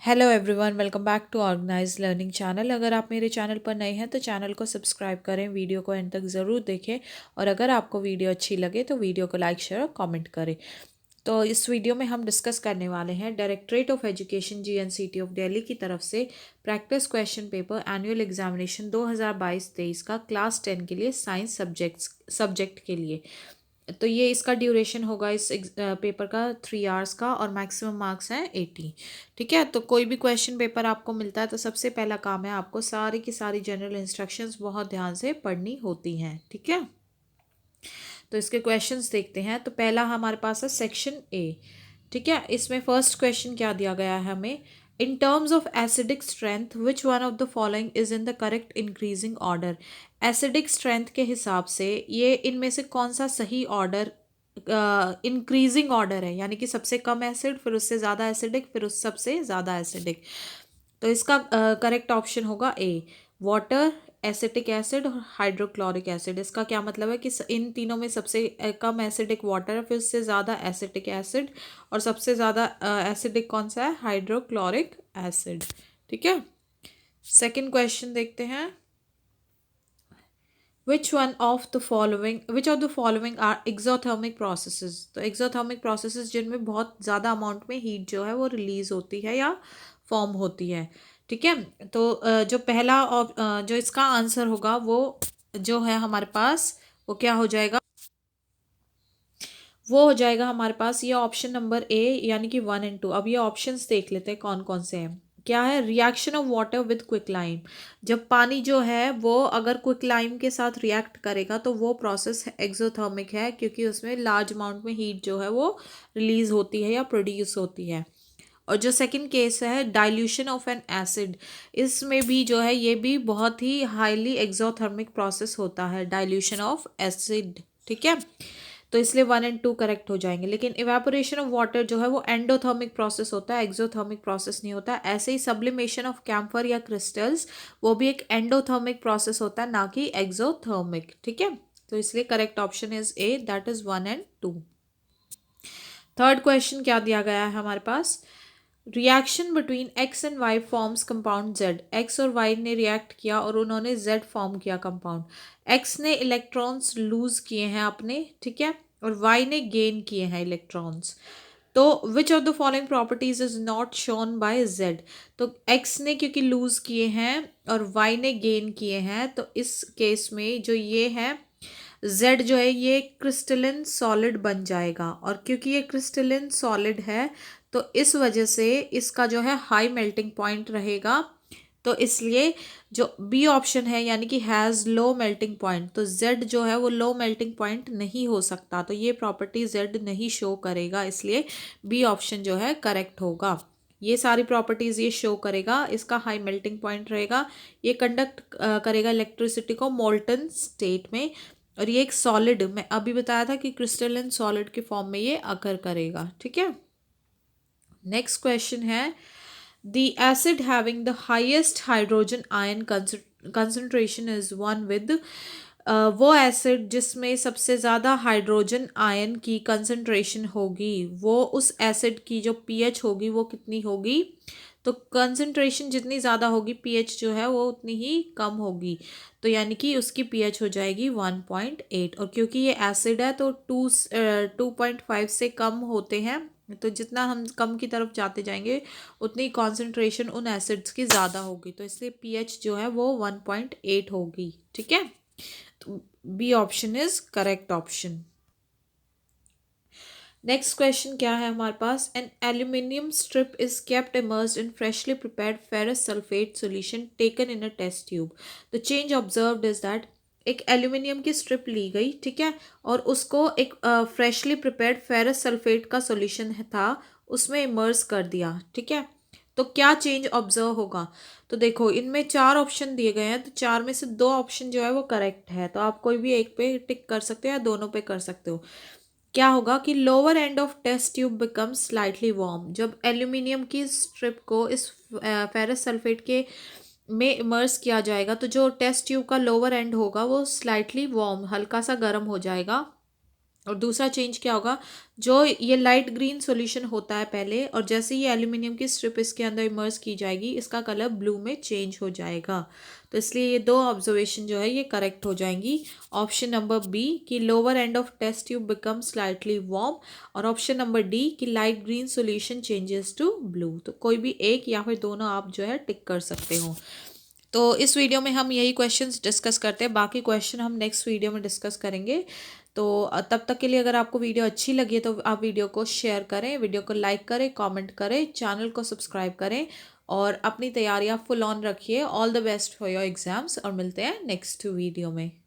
Hello everyone, welcome back to Organize Learning channel. अगर आप मेरे चैनल पर नए हैं तो चैनल को सब्सक्राइब करें, वीडियो को एंड तक ज़रूर देखें और अगर आपको वीडियो अच्छी लगे तो वीडियो को लाइक शेयर और कमेंट करें। तो इस वीडियो में हम डिस्कस करने वाले हैं directorate of education GNCT of Delhi की तरफ से practice question paper annual examination 2022-23 का क्लास 10 के लिए साइंस सब्जेक्ट के लिए। तो ये इसका ड्यूरेशन होगा इस पेपर का 3 आवर्स का और मैक्सिमम मार्क्स हैं 80। ठीक है, तो कोई भी क्वेश्चन पेपर आपको मिलता है तो सबसे पहला काम है आपको सारी की सारी जनरल इंस्ट्रक्शंस बहुत ध्यान से पढ़नी होती हैं। ठीक है, तो इसके क्वेश्चंस देखते हैं। तो पहला हमारे पास है सेक्शन ए। ठीक है, इसमें फर्स्ट क्वेश्चन क्या दिया गया है हमें, in terms of acidic strength which one of the following is in the correct increasing order. Acidic strength के हिसाब से ये इनमें से कौन सा सही ऑर्डर इंक्रीजिंग ऑर्डर है, यानी कि सबसे कम एसिड, फिर उससे ज़्यादा एसिडिक, फिर उस सबसे ज़्यादा एसिडिक। तो इसका करेक्ट ऑप्शन होगा ए, वाटर, एसिटिक एसिड और हाइड्रोक्लोरिक एसिड। इसका क्या मतलब है कि इन तीनों में सबसे कम एसिडिक वाटर है, फिर उससे ज़्यादा एसिटिक एसिड और सबसे ज़्यादा एसिडिक कौन सा है, हाइड्रोक्लोरिक एसिड। ठीक है, सेकंड क्वेश्चन देखते हैं। which of the following are exothermic processes। तो exothermic processes जिनमें बहुत ज़्यादा अमाउंट में हीट जो है वो रिलीज होती है या फॉर्म होती है। ठीक है, तो जो पहला जो इसका आंसर होगा वो जो है हमारे पास वो क्या हो जाएगा, वो हो जाएगा हमारे पास ये ऑप्शन नंबर ए, यानी कि 1 और 2। अब ये ऑप्शंस देख लेते हैं कौन कौन से हैं। क्या है, reaction of water with quicklime. जब पानी जो है वो अगर क्विकलाइम के साथ रिएक्ट करेगा तो वो प्रोसेस एक्सोथर्मिक है, क्योंकि उसमें लार्ज अमाउंट में हीट जो है वो रिलीज होती है या प्रोड्यूस होती है। और जो सेकंड केस है डाइल्यूशन ऑफ एन एसिड, इसमें भी जो है ये भी बहुत ही हाईली एक्सोथर्मिक प्रोसेस होता है, डाइल्यूशन ऑफ एसिड। ठीक है, तो इसलिए 1 और 2 करेक्ट हो जाएंगे। लेकिन इवेपोरेशन ऑफ वाटर जो है वो एंडोथर्मिक प्रोसेस होता है, एक्सोथर्मिक प्रोसेस नहीं होता। ऐसे ही सब्लिमेशन ऑफ कैम्फर या क्रिस्टल्स वो भी एक एंडोथर्मिक प्रोसेस होता है, ना कि एक्सोथर्मिक। ठीक है, तो इसलिए correct option is a, that is 1 और 2। थर्ड क्वेश्चन क्या दिया गया है हमारे पास, reaction between X and Y forms compound Z. X और वाई ने रिएक्ट किया और उन्होंने जेड फॉर्म किया कंपाउंड। एक्स ने इलेक्ट्रॉन्स लूज किए हैं अपने, ठीक है, और वाई ने गेन किए हैं इलेक्ट्रॉन्स। तो which of the following properties is not shown by Z. तो एक्स ने क्योंकि लूज किए हैं और वाई ने गेन किए हैं, तो इस केस में जो ये है जेड जो है ये क्रिस्टलिन सॉलिड बन जाएगा। और क्योंकि ये क्रिस्टलिन सॉलिड है तो इस वजह से इसका जो है हाई मेल्टिंग पॉइंट रहेगा। तो इसलिए जो बी ऑप्शन है यानी कि हैज़ लो मेल्टिंग पॉइंट, तो जेड जो है वो लो मेल्टिंग पॉइंट नहीं हो सकता, तो ये प्रॉपर्टी जेड नहीं शो करेगा, इसलिए बी ऑप्शन जो है करेक्ट होगा। ये सारी प्रॉपर्टीज़ ये शो करेगा, इसका हाई मेल्टिंग पॉइंट रहेगा, ये कंडक्ट करेगा इलेक्ट्रिसिटी को मोल्टन स्टेट में, और ये एक सॉलिड, मैं अभी बताया था कि क्रिस्टलिन सॉलिड के फॉर्म में ये अकर करेगा। ठीक है, नेक्स्ट क्वेश्चन है, the acid having the highest hydrogen ion concentration is one with. वो एसिड जिसमें सबसे ज़्यादा हाइड्रोजन आयन की कंसंट्रेशन होगी, वो उस एसिड की जो पीएच होगी वो कितनी होगी। तो कंसंट्रेशन जितनी ज़्यादा होगी पीएच जो है वो उतनी ही कम होगी, तो यानी कि उसकी पीएच हो जाएगी 1.8। और क्योंकि ये एसिड है तो 2.5 से कम होते हैं, तो जितना हम कम की तरफ जाते जाएंगे उतनी कॉन्सेंट्रेशन उन एसिड्स की ज़्यादा होगी, तो इसलिए पीएच जो है वो 1.8 होगी। ठीक है, तो B option is correct option. Next question क्या है हमारे पास, an aluminium strip is kept immersed in freshly prepared ferrous sulphate solution taken in a test tube. The change observed is that, एक एल्यूमिनियम की स्ट्रिप ली गई, ठीक है, और उसको एक फ्रेशली प्रिपेयर्ड फेरस सल्फेट का सॉल्यूशन था उसमें इमर्स कर दिया। ठीक है, तो क्या चेंज ऑब्जर्व होगा। तो देखो इनमें 4 ऑप्शन दिए गए हैं, तो 4 में से 2 ऑप्शन जो है वो करेक्ट है, तो आप कोई भी एक पे टिक कर सकते हो या दोनों पे कर सकते हो। क्या होगा कि lower end of test tube become slightly warm. जब एल्यूमिनियम की स्ट्रिप को इस फेरस सल्फेट के में इमर्स किया जाएगा तो जो टेस्ट ट्यूब का लोअर एंड होगा वो स्लाइटली वार्म, हल्का सा गर्म हो जाएगा। और दूसरा चेंज क्या होगा, जो ये लाइट ग्रीन सॉल्यूशन होता है पहले, और जैसे ही एल्यूमिनियम की स्ट्रिप इसके अंदर इमर्स की जाएगी इसका कलर ब्लू में चेंज हो जाएगा। तो इसलिए ये दो ऑब्जर्वेशन जो है ये करेक्ट हो जाएंगी। ऑप्शन नंबर बी कि lower end of test tube become slightly warm, और ऑप्शन नंबर डी कि light green solution changes to blue. तो कोई भी एक या फिर दोनों आप जो है टिक कर सकते हो। तो इस वीडियो में हम यही क्वेश्चंस डिस्कस करते हैं, बाकी क्वेश्चन हम नेक्स्ट वीडियो में डिस्कस करेंगे। तो तब तक के लिए अगर आपको वीडियो अच्छी लगी है तो आप वीडियो को शेयर करें, वीडियो को लाइक करें, कमेंट करें, चैनल को सब्सक्राइब करें और अपनी तैयारियां फुल ऑन रखिए। All the best for your exams और मिलते हैं नेक्स्ट वीडियो में।